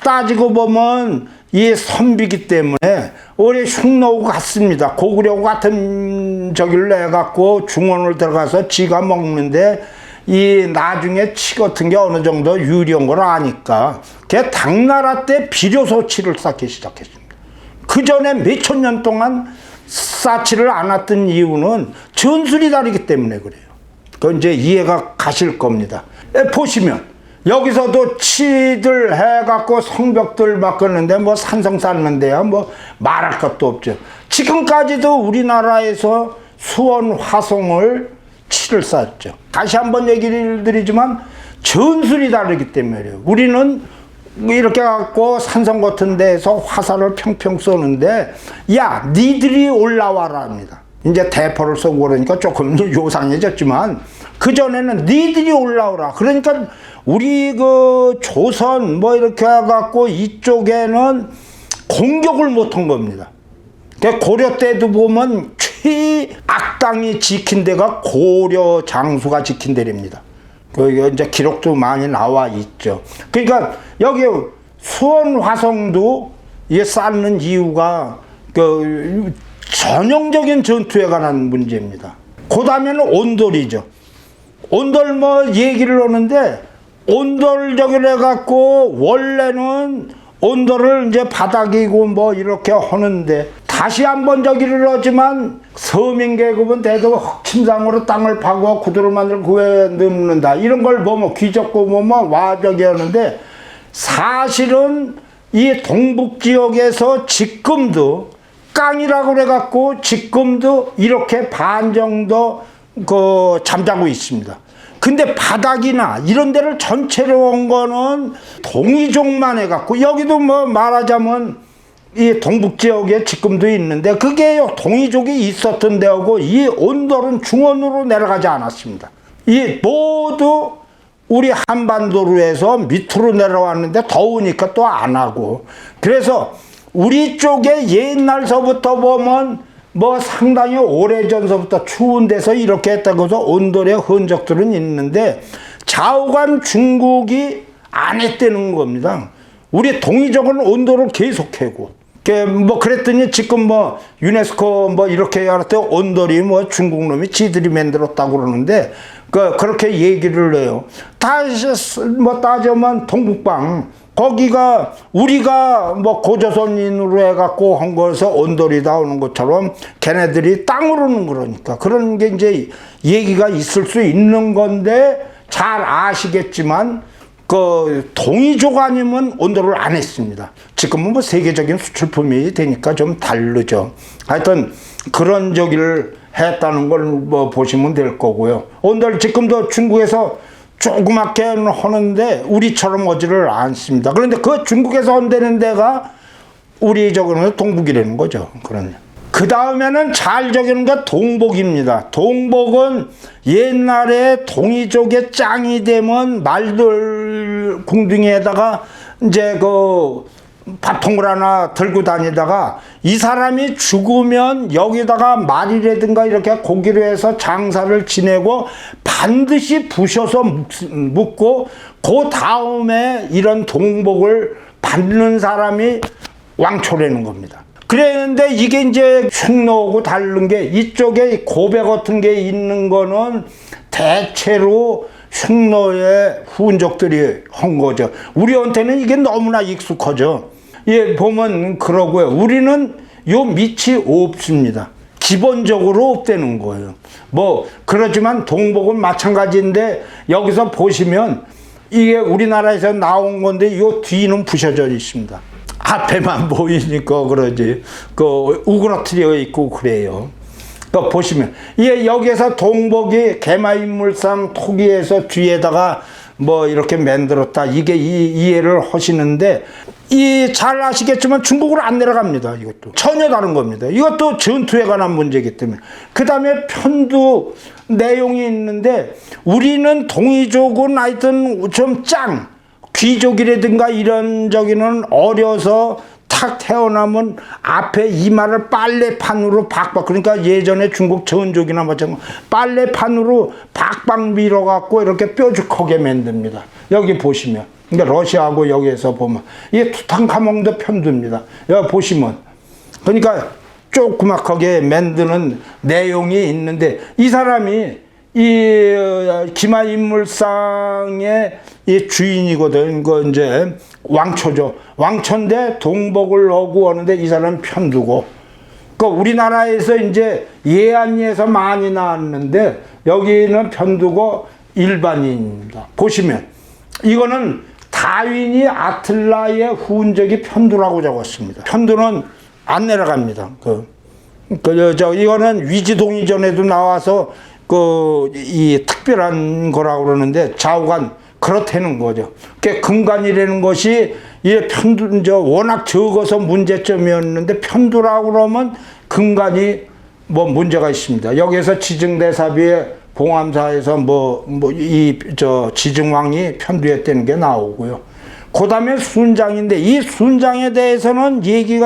A: 따지고 보면 이 선비기 때문에 우리 흉노하고 같습니다. 고구려하고 같은 저기를 해갖고 중원을 들어가서 지가 먹는데 이 나중에 치 같은 게 어느 정도 유리한 걸 아니까 걔 당나라 때 비료소 치를 쌓기 시작했습니다. 그 전에 몇천 년 동안 쌓지를 않았던 이유는 전술이 다르기 때문에 그래요. 그건 이제 이해가 가실 겁니다. 보시면 여기서도 치들 해갖고 성벽들 바꿨는데 뭐 산성 쌓는데야 뭐 말할 것도 없죠. 지금까지도 우리나라에서 수원 화성을 치를 쌓았죠. 다시 한번 얘기를 드리지만 전술이 다르기 때문에요. 우리는 이렇게 갖고 산성 같은 데에서 화살을 평평 쏘는데 야 니들이 올라와라 합니다. 이제 대포를 쏘고 그러니까 조금 요상해졌지만 그전에는 니들이 올라오라. 그러니까 우리 그 조선 뭐 이렇게 해갖고 이쪽에는 공격을 못한 겁니다. 고려 때도 보면 최악당이 지킨 데가 고려 장수가 지킨 데입니다. 그 이제 기록도 많이 나와 있죠. 그러니까 여기 수원 화성도 이게 쌓는 이유가 그 전형적인 전투에 관한 문제입니다. 그 다음에는 온돌이죠. 온돌 뭐 얘기를 하는데 온돌 저기를 해갖고 원래는 온돌을 이제 바닥이고 뭐 이렇게 하는데 다시 한번 저기를 하지만 서민계급은 대도 흑침상으로 땅을 파고 구두를 만들고 그에 넣는다. 이런 걸 보면 귀적고 보면 와저기 하는데 사실은 이 동북지역에서 지금도 깡이라고 그래갖고 지금도 이렇게 반 정도 그 잠자고 있습니다. 근데 바닥이나 이런 데를 전체로 온 거는 동이족만 해갖고 여기도 뭐 말하자면 이 동북지역에 지금도 있는데 그게 동이족이 있었던 데하고 이 온돌은 중원으로 내려가지 않았습니다. 이 모두 우리 한반도로 해서 밑으로 내려왔는데 더우니까 또 안 하고 그래서 우리 쪽에 옛날서부터 보면 뭐 상당히 오래전서부터 추운 데서 이렇게 했다고 해서 온돌의 흔적들은 있는데 좌우간 중국이 안 했다는 겁니다. 우리 동이족은 온돌을 계속 해고 뭐 그랬더니 지금 뭐 유네스코 뭐 이렇게 할 때 온돌이 뭐 중국 놈이 지들이 만들었다고 그러는데 그렇게 얘기를 해요. 다시 뭐 따지면 동북방 거기가 우리가 뭐 고조선인으로 해갖고 한 거에서 온돌이 나오는 것처럼 걔네들이 땅으로는 그러니까 그런 게 이제 얘기가 있을 수 있는 건데 잘 아시겠지만 그 동이족 아니면 온돌을 안 했습니다. 지금은 뭐 세계적인 수출품이 되니까 좀 다르죠. 하여튼 그런 저기를 했다는 걸 뭐 보시면 될 거고요. 온돌 지금도 중국에서 조그맣게 하는데 우리처럼 오지를 않습니다. 그런데 그 중국에서 온다는 데가 우리 저거는 동북이라는 거죠. 그런. 그 다음에는 잘 적이는 게 동복입니다. 동복은 옛날에 동이족의 짱이 되면 말들 궁둥이에다가 이제 그 밥통을 하나 들고 다니다가 이 사람이 죽으면 여기다가 말이라든가 이렇게 고기로 해서 장사를 지내고 반드시 부셔서 묻고 그 다음에 이런 동복을 받는 사람이 왕초라는 겁니다. 그랬는데 이게 이제 흉노하고 다른 게 이쪽에 고배 같은 게 있는 거는 대체로 흉노의 후운족들이 한 거죠. 우리한테는 이게 너무나 익숙하죠. 예, 보면 그러고요. 우리는 요 밑이 없습니다. 기본적으로 없다는 거예요. 뭐 그렇지만 동복은 마찬가지인데 여기서 보시면 이게 우리나라에서 나온 건데 요 뒤는 부셔져 있습니다. 앞에만 보이니까 그러지. 그 우그러뜨려 있고 그래요. 또 보시면 이게 여기에서 동복이 개마인물상 토기에서 뒤에다가 뭐 이렇게 만들었다, 이게 이해를 하시는데, 이 잘 아시겠지만 중국으로 안 내려갑니다. 이것도 전혀 다른 겁니다. 이것도 전투에 관한 문제이기 때문에. 그 다음에 편두 내용이 있는데, 우리는 동이족은 하여튼 좀 귀족이라든가 이런 저기는 어려서 탁 태어나면 앞에 이마를 빨래판으로 박박, 그러니까 예전에 중국 전족이나 마찬가지로 빨래판으로 박박 밀어갖고 이렇게 뾰족하게 만듭니다. 여기 보시면, 그러니까 러시아하고 여기에서 보면 이게 투탕카몽도 편두입니다. 여기 보시면, 그러니까 조그맣게 만드는 내용이 있는데, 이 사람이 이 기마인물상의 이 주인이거든. 그 이제 왕초죠. 왕초인데 동복을 하고 하는데 이 사람 편두고. 그 우리나라에서 이제 예안리에서 많이 나왔는데 여기는 편두고 일반인입니다. 보시면 이거는 다윈이 아틀라의 후운적이 편두라고 적었습니다. 편두는 안 내려갑니다. 이거는 위지동의전에도 나와서 이 특별한 거라고 그러는데, 좌우간 그렇다는 거죠. 금간이라는 것이 이 편두, 워낙 적어서 문제점이었는데, 편두라고 그러면 금간이 뭐 문제가 있습니다. 여기에서 지증대사비의 봉암사에서 지증왕이 편두했다는 게 나오고요. 그 다음에 순장인데, 이 순장에 대해서는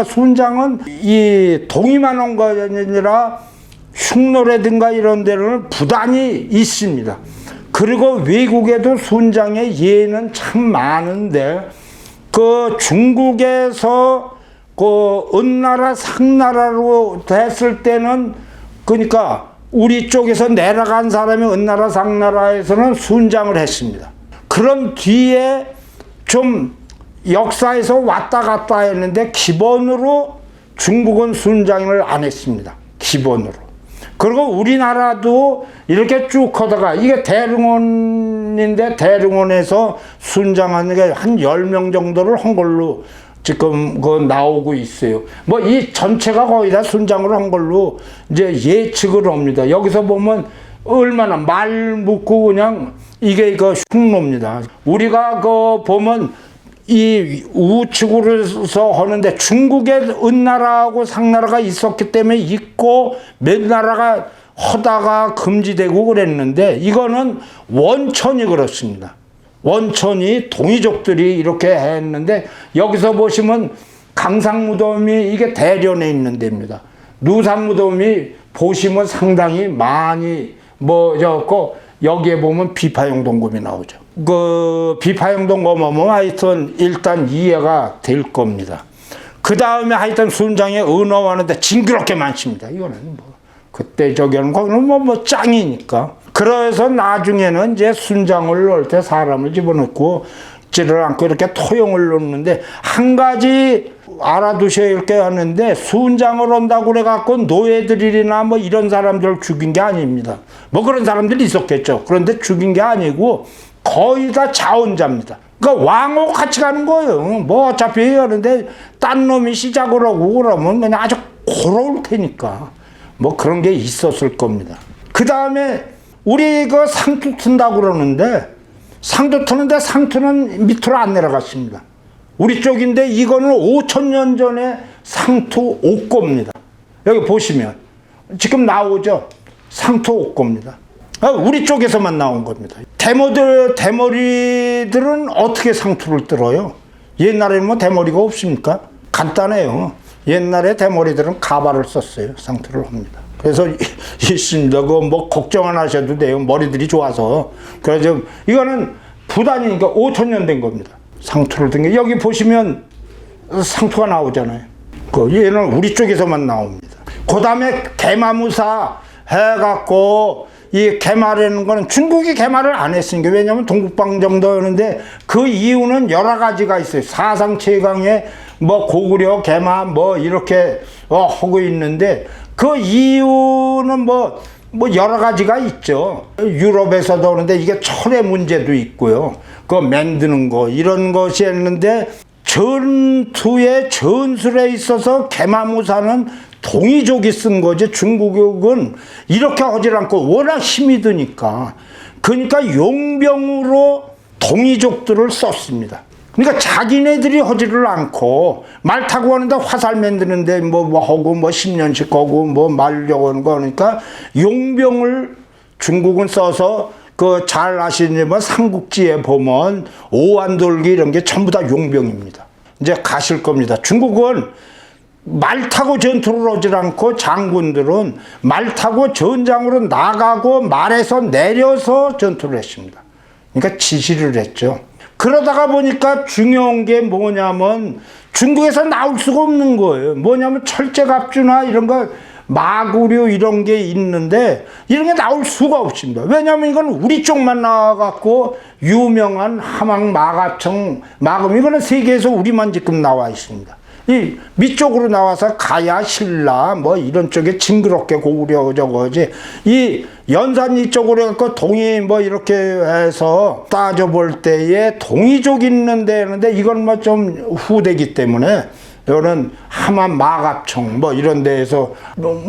A: 순장은 이 동의만 한 거 아니라 흉노라든가 이런 데는 부단히 있습니다. 그리고 외국에도 순장의 예는 참 많은데, 그 중국에서 그 은나라 상나라로 됐을 때는, 그러니까 우리 쪽에서 내려간 사람이 은나라 상나라에서는 순장을 했습니다. 그런 뒤에 좀 역사에서 왔다 갔다 했는데, 기본으로 중국은 순장을 안 했습니다. 기본으로. 그리고 우리나라도 이렇게 쭉 하다가, 이게 대릉원인데 대릉원에서 순장하는 게 한 10명 정도를 한 걸로 지금 나오고 있어요. 뭐 이 전체가 거의 다 순장으로 한 걸로 이제 예측을 합니다. 여기서 보면 얼마나 말 묻고 그냥 이게 흉노입니다. 우리가 보면 이 우측으로서 하는데, 중국에 은나라하고 상나라가 있었기 때문에 있고, 몇 나라가 하다가 금지되고 그랬는데, 이거는 원천이 그렇습니다. 원천이 동이족들이 이렇게 했는데, 여기서 보시면 강상무덤이 이게 대련에 있는 데입니다. 누상무덤이 보시면 상당히 많이 여기에 보면 비파용 동검이 나오죠. 그 비파용 동검은 하여튼 일단 이해가 될 겁니다. 그 다음에 하여튼 순장의 은어하는데 징그럽게 많습니다. 이거는 그때 저기는 거기는 짱이니까. 그래서 나중에는 이제 순장을 넣을 때 사람을 집어넣고 찌를 않고 이렇게 토용을 넣는데, 한 가지 알아두셔야 이렇게 하는데, 순장을 한다고 그래갖고 노예들이나 이런 사람들 죽인 게 아닙니다. 그런 사람들이 있었겠죠. 그런데 죽인 게 아니고 거의 다 자원자입니다. 그러니까 왕하고 같이 가는 거예요. 어차피 하는데 딴 놈이 시작을 하고 그러면 그냥 아주 고로울 테니까 그런 게 있었을 겁니다. 그 다음에 우리 상투 튼다고 그러는데, 상투 트는데 상투는 밑으로 안 내려갔습니다. 우리 쪽인데 이거는 5,000년 전에 상투 옥고입니다. 여기 보시면 지금 나오죠. 상투 옥고입니다. 우리 쪽에서만 나온 겁니다. 대머리들은 어떻게 상투를 들어요? 옛날에는 대머리가 없습니까? 간단해요. 옛날에 대머리들은 가발을 썼어요. 상투를 합니다. 그래서 있습니다. 걱정 안 하셔도 돼요. 머리들이 좋아서. 그래서 이거는 부단이니까 5,000년 된 겁니다. 상투를 든 게. 여기 보시면 상투가 나오잖아요. 얘는 우리 쪽에서만 나옵니다. 그 다음에 개마무사 해갖고, 이 개마라는 거는 중국이 개마를 안 했으니까, 왜냐하면 동북방 정도였는데, 그 이유는 여러 가지가 있어요. 사상 최강의 고구려 개마 이렇게 하고 있는데, 그 이유는 여러 가지가 있죠. 유럽에서도 오는데 이게 철의 문제도 있고요. 만드는 거 이런 것이 있는데, 전투의 전술에 있어서 개마무사는 동이족이 쓴 거지. 중국은 이렇게 하질 않고 워낙 힘이 드니까. 그러니까 용병으로 동이족들을 썼습니다. 그러니까 자기네들이 하지를 않고 말 타고 가는데 화살 만드는데 뭐 하고 뭐 10년씩 하고 뭐 말려고 하는 거. 그러니까 용병을 중국은 써서 그 잘 아시는 삼국지에 보면 오한돌기 이런 게 전부 다 용병입니다. 이제 가실 겁니다. 중국은 말 타고 전투를 하지 않고 장군들은 말 타고 전장으로 나가고 말에서 내려서 전투를 했습니다. 그러니까 지시를 했죠. 그러다가 보니까 중요한 게 뭐냐면 중국에서 나올 수가 없는 거예요. 뭐냐면 철제갑주나 이런 거 마구류 이런 게 있는데 이런 게 나올 수가 없습니다. 왜냐하면 이건 우리 쪽만 나와갖고 유명한 함흥 마가청 마금 이거는 세계에서 우리만 지금 나와 있습니다. 이 밑쪽으로 나와서 가야 신라 뭐 이런 쪽에 징그럽게 고구려 저거지 이 연산 이쪽으로 해갖고 동이 뭐 이렇게 해서 따져볼 때에 동이족 있는데 이건 뭐 좀 후대기 때문에 이거는 함안 마갑청 뭐 이런 데에서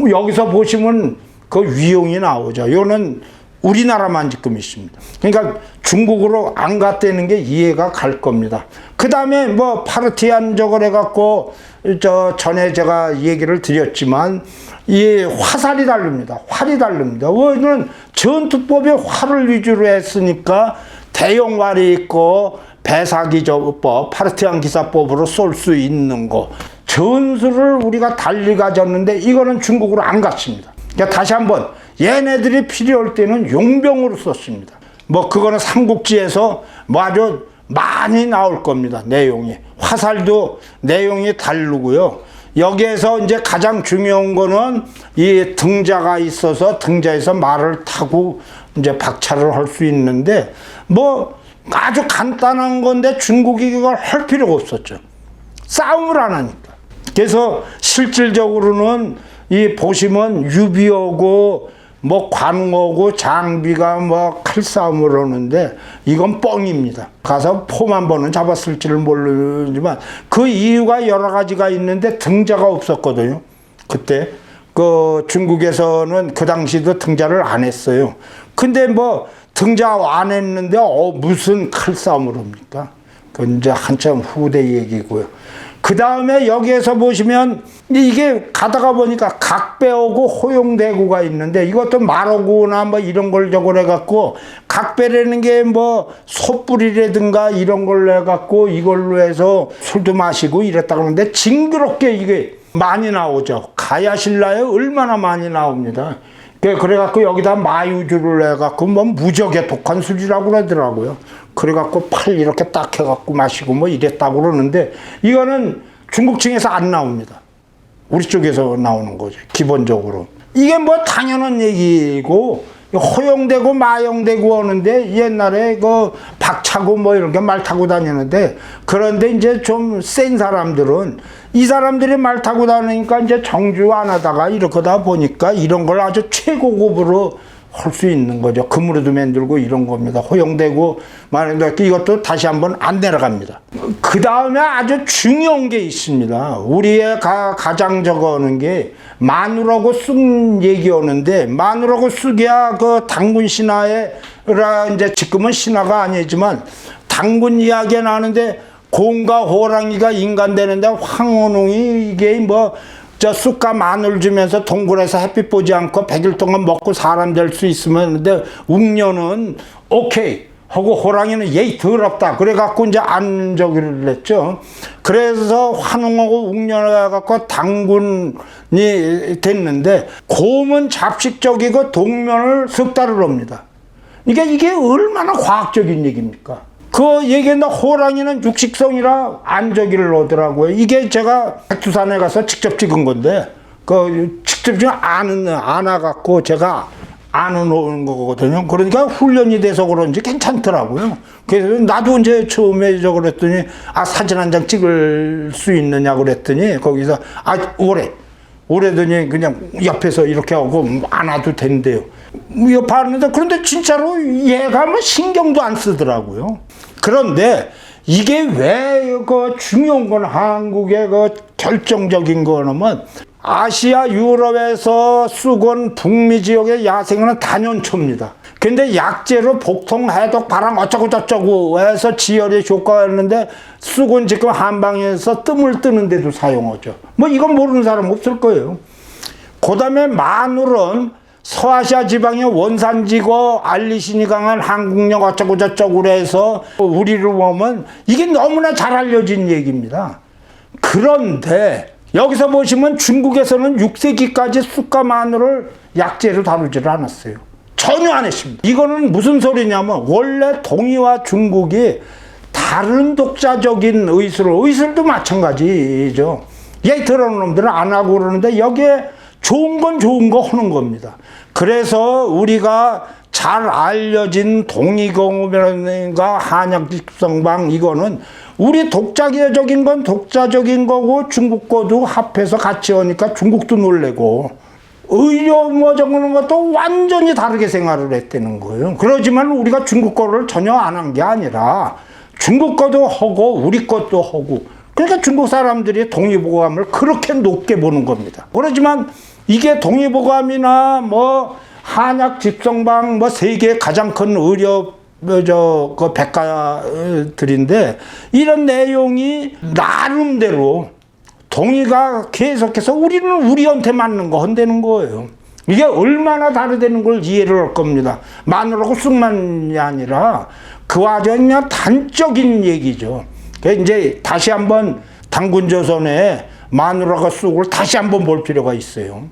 A: 여기서 보시면 그 위용이 나오죠. 이거는 우리나라만 지금 있습니다. 그러니까 중국으로 안 갔다는 게 이해가 갈 겁니다. 그 다음에 뭐 파르티안 저걸 해갖고 저 전에 제가 얘기를 드렸지만 이 화살이 다릅니다. 활이 다릅니다. 이거는 전투법에 활을 위주로 했으니까 대용활이 있고 배사기저법, 파르티안 기사법으로 쏠 수 있는 거. 전술을 우리가 달리 가졌는데 이거는 중국으로 안 갔습니다. 그러니까 다시 한번 얘네들이 필요할 때는 용병으로 썼습니다. 뭐 그거는 삼국지에서 뭐 아주 많이 나올 겁니다. 내용이. 화살도 내용이 다르고요. 여기에서 이제 가장 중요한 거는 이 등자가 있어서 등자에서 말을 타고 이제 박차를 할 수 있는데 뭐 아주 간단한 건데 중국이 이걸 할 필요가 없었죠. 싸움을 안 하니까. 그래서 실질적으로는 이 보시면 유비하고 뭐 관우하고 장비가 뭐 칼싸움을 하는데 이건 뻥입니다. 가서 폼 한 번은 잡았을지를 모르지만 그 이유가 여러 가지가 있는데 등자가 없었거든요. 그때 그 중국에서는 그 당시도 등자를 안 했어요. 근데 뭐 등자 안 했는데 무슨 칼싸움을 합니까? 그건 이제 한참 후대 얘기고요. 그 다음에 여기에서 보시면 이게 가다가 보니까 각배하고 호용대구가 있는데 이것도 말어구나 뭐 이런 걸 저걸 해갖고 각배라는 게 뭐 소뿌리라든가 이런 걸로 해갖고 이걸로 해서 술도 마시고 이랬다 그러는데 징그럽게 이게 많이 나오죠. 가야신라에 얼마나 많이 나옵니다. 그래갖고 여기다 마유주를 해갖고 뭐 무적의 독한 술이라고 그러더라고요. 그래갖고 팔 이렇게 딱 해갖고 마시고 뭐 이랬다고 그러는데 이거는 중국층에서 안 나옵니다. 우리 쪽에서 나오는 거죠. 기본적으로. 이게 뭐 당연한 얘기고 허용되고 마용되고 하는데 옛날에 그 박차고 뭐 이렇게 말 타고 다니는데 그런데 이제 좀 센 사람들은 이 사람들이 말 타고 다니니까 이제 정주 안 하다가 이러다 보니까 이런 걸 아주 최고급으로 할 수 있는 거죠. 금으로도 만들고 이런 겁니다. 허용되고 말인데 이것도 다시 한번 안 내려갑니다. 그 다음에 아주 중요한 게 있습니다. 우리의 가장 저거는 게 마누라고 쑥 얘기하는데 마누라고 쑥이야 그 당군 신화에라 이제 지금은 신화가 아니지만 당군 이야기가 나는데 곰과 호랑이가 인간 되는데 황혼웅이 이게 뭐 저 쑥과 마늘 주면서 동굴에서 햇빛 보지 않고 100일 동안 먹고 사람 될 수 있으면 근데 웅녀는 오케이 하고 호랑이는 예이 더럽다 그래갖고 이제 안 저기를 했죠. 그래서 환웅하고 웅녀가 갖고 당군이 됐는데 곰은 잡식적이고 동면을 석 달을 합니다. 이게 얼마나 과학적인 얘기입니까? 그 얘기했는데 호랑이는 육식성이라 안저기를 하더라고요. 이게 제가 백두산에 가서 직접 찍은 건데 그 직접 안 와갖고 제가 안 오는 거거든요. 그러니까 훈련이 돼서 그런지 괜찮더라고요. 그래서 나도 이제 처음에 저 그랬더니 사진 한 장 찍을 수 있느냐 그랬더니 거기서 오래더니 그냥 옆에서 이렇게 하고 안 와도 된대요. 옆에 하는데 그런데 진짜로 얘가 뭐 신경도 안 쓰더라고요. 그런데 이게 왜 그 중요한 건 한국의 그 결정적인 거는 아시아 유럽에서 쑥은 북미 지역에 야생은 단연초입니다. 근데 약재로 복통, 해독, 발암 어쩌고 저쩌고 해서 지혈에 효과가 있는데 쑥은 지금 한방에서 뜸을 뜨는데도 사용하죠. 뭐 이건 모르는 사람 없을 거예요. 그 다음에 마늘은 서아시아 지방의 원산지고 알리신이 강한 한국령 어쩌고 저쩌고 해서 우리로 보면 이게 너무나 잘 알려진 얘기입니다. 그런데 여기서 보시면 중국에서는 6세기까지 쑥과 마늘을 약재로 다루지를 않았어요. 전혀 안 했습니다. 이거는 무슨 소리냐면 원래 동이와 중국이 다른 독자적인 의술도 마찬가지죠. 얘 들어오는 놈들은 안 하고 그러는데 여기에 좋은 건 좋은 거 하는 겁니다. 그래서 우리가 잘 알려진 동의공업이라든가 한약집성방 이거는 우리 독자적인 건 독자적인 거고 중국 거도 합해서 같이 하니까 중국도 놀래고 의료 뭐 적는 것도 완전히 다르게 생활을 했다는 거예요. 그러지만 우리가 중국 거를 전혀 안 한 게 아니라 중국 거도 하고 우리 것도 하고 그러니까 중국 사람들이 동의보감을 그렇게 높게 보는 겁니다. 그렇지만 이게 동의보감이나 뭐 한약 집성방 뭐 세계 가장 큰 의료 그 백과들인데 이런 내용이 나름대로 동의가 계속해서 우리는 우리한테 맞는 거 한다는 거예요. 이게 얼마나 다르다는 걸 이해를 할 겁니다. 마늘하고 쑥만이 아니라 그와 전혀 단적인 얘기죠. 이제 다시 한번 당군조선에 마늘하고 쑥을 다시 한번 볼 필요가 있어요.